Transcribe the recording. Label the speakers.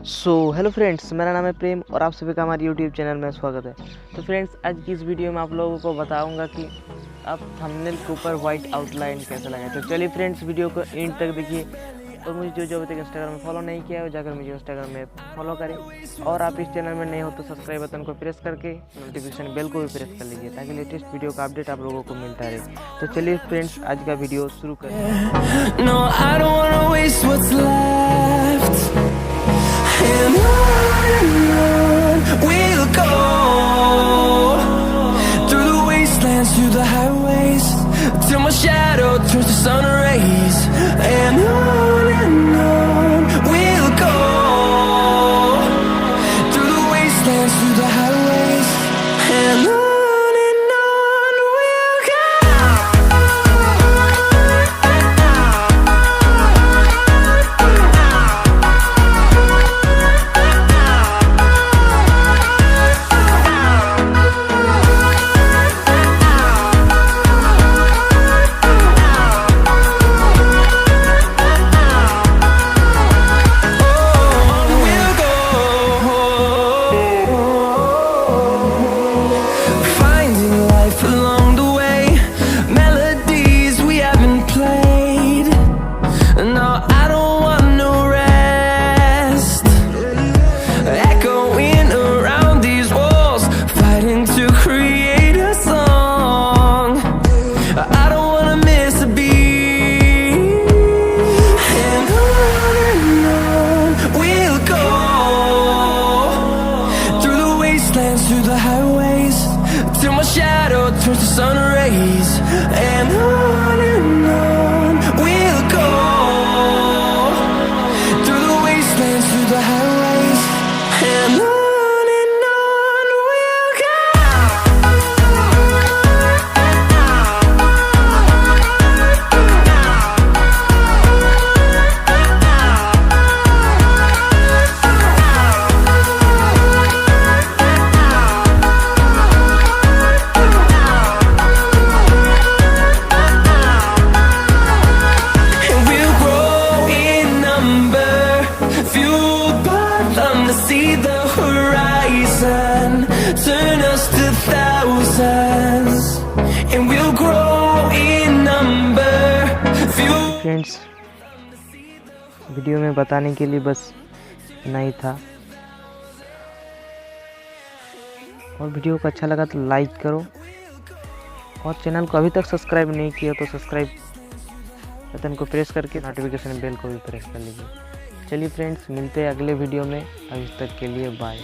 Speaker 1: Hello friends, मेरा नाम है प्रेम और आप सभी का हमारे यूट्यूब चैनल में स्वागत है। तो फ्रेंड्स, आज की इस वीडियो में आप लोगों को बताऊंगा कि आप थंबनेल के ऊपर वाइट आउटलाइन कैसे लगाएं। तो चलिए फ्रेंड्स, वीडियो को एंड तक देखिए। और मुझे जो अभी तक इंस्टाग्राम में फॉलो नहीं किया है वो जाकर मुझे इंस्टाग्राम में फॉलो करें। और आप इस चैनल में नए हो तो सब्सक्राइब बटन को प्रेस करके नोटिफिकेशन बेल को भी प्रेस कर लीजिए ताकि लेटेस्ट वीडियो का अपडेट आप लोगों को मिलता रहे। तो चलिए फ्रेंड्स, आज का वीडियो शुरू करें।
Speaker 2: And on we'll go, through the wastelands, through the highways, till my shadow turns to sun rays. And on we'll go, through the wastelands, through the highways, and on we'll go. Through the highways, till my shadow turns to sun rays. And on we'll go, through the wastelands, through the highways, and on we'll go. See the horizon, turn us to thousands, and we'll grow in number.
Speaker 1: Friends, video में बताने के लिए बस इतना ही था। और video को अच्छा लगा तो लाइक करो, और चैनल को अभी तक सब्सक्राइब नहीं किया तो सब्सक्राइब बटन को प्रेस करके नोटिफिकेशन बेल को भी प्रेस कर लीजिए। चलिए फ्रेंड्स, मिलते हैं अगले वीडियो में। अभी तक के लिए बाय।